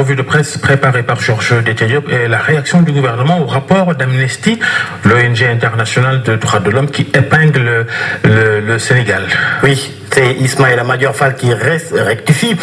revue de presse préparée par Georges Déthié-Diop et la réaction du gouvernement au rapport d'Amnesty, l'ONG internationale de droits de l'homme qui épingle le Sénégal. Oui, c'est Ismaïla Madior Fall qui rectifie.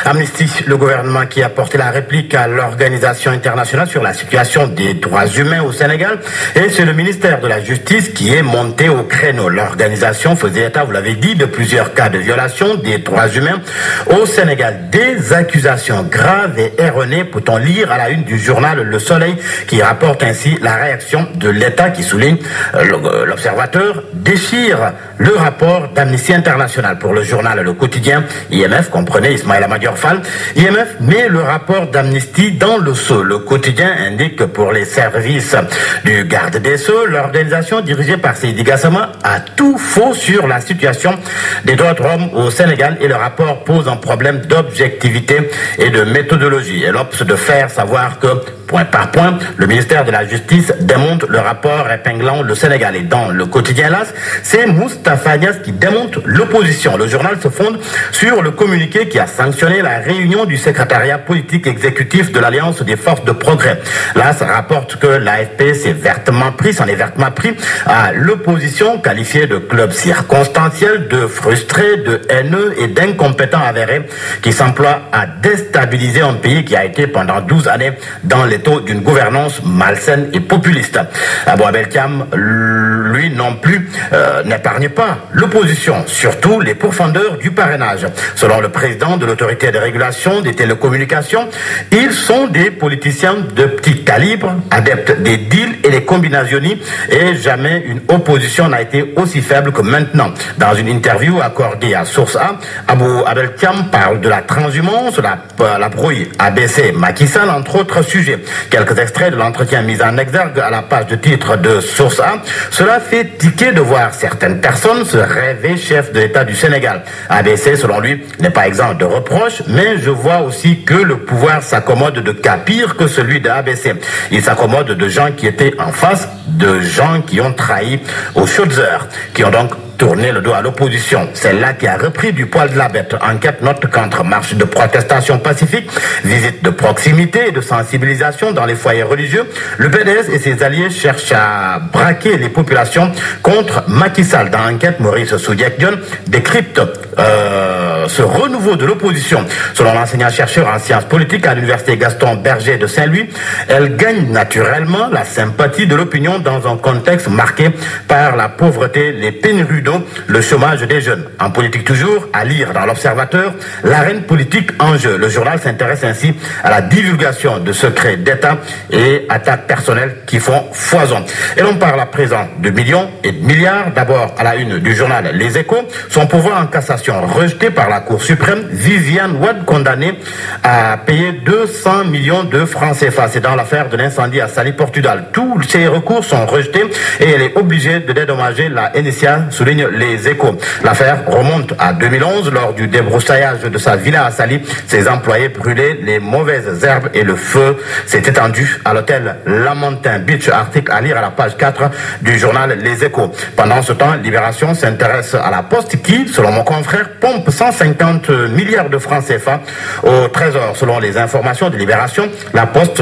Amnesty, le gouvernement qui a porté la réplique à l'organisation internationale sur la situation des droits humains au Sénégal. Et c'est le ministère de la Justice qui est monté au créneau. L'organisation faisait état, vous l'avez dit, de plusieurs cas de violation des droits humains au Sénégal. Des accusations graves et erronées, peut-on lire à la une du journal Le Soleil, qui rapporte ainsi la réaction de l'État qui souligne l'observateur déchire le rapport d'Amnesty International. Pour le journal Le Quotidien, IMF, comprenez Ismaïla Madior Fall, IMF met le rapport d'Amnesty dans le seau. Le Quotidien indique que pour les services du garde des Sceaux, l'organisation dirigée par Seydi Gassama a tout faux sur la situation des droits de l'homme au Sénégal et le rapport pose un problème d'objectivité et de méthodologie. Elle opte de faire savoir que, point par point, le ministère de la Justice démonte le rapport épinglant le Sénégal. Et dans le quotidien LAS, c'est Moustapha Niasse qui démonte l'opposition. Le journal se fonde sur le communiqué qui a sanctionné la réunion du secrétariat politique exécutif de l'Alliance des forces de progrès. LAS rapporte que l'AFP s'en est vertement pris à l'opposition, qualifiée de club circonstanciel, de frustré, de haineux et d'incompétent avéré, qui s'emploie à déstabiliser un pays qui a été pendant 12 années dans l'étau d'une gouvernance malsaine et populiste. Abou Abel Thiam, lui non plus, n'épargne pas l'opposition, surtout les pourfendeurs du parrainage. Selon le président de l'autorité de régulation des télécommunications, ils sont des politiciens de petit calibre, adeptes des deals et des combinationnistes, et jamais une opposition n'a été aussi faible que maintenant. Dans une interview accordée à Source A, Abou Abel Thiam parle de la transhumance, la brouille ABC Macky Sall, entre autres sujets. Quelques extraits de l'entretien mis en exergue à la page de titre de Source A. Cela fait tiquer de voir certaines personnes se rêver chef de l'État du Sénégal. ABC, selon lui, n'est pas exempt de reproches, mais je vois aussi que le pouvoir s'accommode de cas pires que celui de ABC. Il s'accommode de gens qui étaient en face, de gens qui ont trahi aux chaudes heures, qui ont donc tourner le dos à l'opposition. C'est là qui a repris du poil de la bête. Enquête note qu'entre marches de protestation pacifique, visites de proximité et de sensibilisation dans les foyers religieux, le PDS et ses alliés cherchent à braquer les populations contre Macky Sall. Dans l'enquête, Maurice Soudiek-Dion décrypte ce renouveau de l'opposition. Selon l'enseignant-chercheur en sciences politiques à l'université Gaston Berger de Saint-Louis, elle gagne naturellement la sympathie de l'opinion dans un contexte marqué par la pauvreté, les pénuries d'eau, le chômage des jeunes. En politique toujours, à lire dans l'Observateur, l'arène politique en jeu. Le journal s'intéresse ainsi à la divulgation de secrets d'État et attaques personnelles qui font foison. Et l'on parle à présent de millions et de milliards. D'abord à la une du journal Les Échos, son pouvoir en cassation rejeté par la Cour suprême, Viviane Wade condamnée à payer 200 millions de francs CFA. C'est dans l'affaire de l'incendie à Saly, Portugal. Tous ces recours sont rejetés et elle est obligée de dédommager la NSA, souligne Les Échos. L'affaire remonte à 2011 lors du débroussaillage de sa villa à Saly. Ses employés brûlaient les mauvaises herbes et le feu s'est étendu à l'hôtel Lamontin Beach. Article à lire à la page 4 du journal Les Échos. Pendant ce temps, Libération s'intéresse à la Poste qui, selon mon confrère, pompe 150 milliards de francs CFA au Trésor. Selon les informations de Libération, la Poste,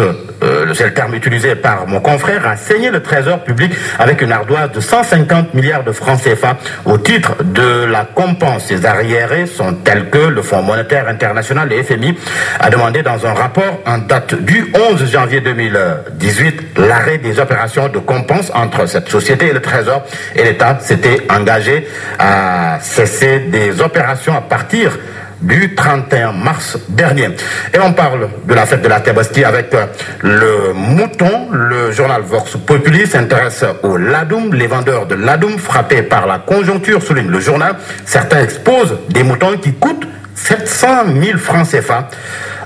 c'est le terme utilisé par mon confrère, a saigné le Trésor public avec une ardoise de 150 milliards de francs CFA au titre de la compense. Ces arriérés sont tels que le Fonds monétaire international, le FMI, a demandé dans un rapport en date du 11 janvier 2018 l'arrêt des opérations de compense entre cette société et le Trésor, et l'État s'était engagé à cesser des opérations à partir du 31 mars dernier. Et on parle de la fête de la Tabaski avec le mouton. Le journal Vox Populi s'intéresse au ladoum. Les vendeurs de ladoum frappés par la conjoncture, souligne le journal. Certains exposent des moutons qui coûtent 700 000 francs CFA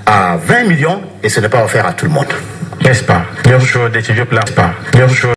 à 20 millions et ce n'est pas offert à tout le monde. N'est-ce pas?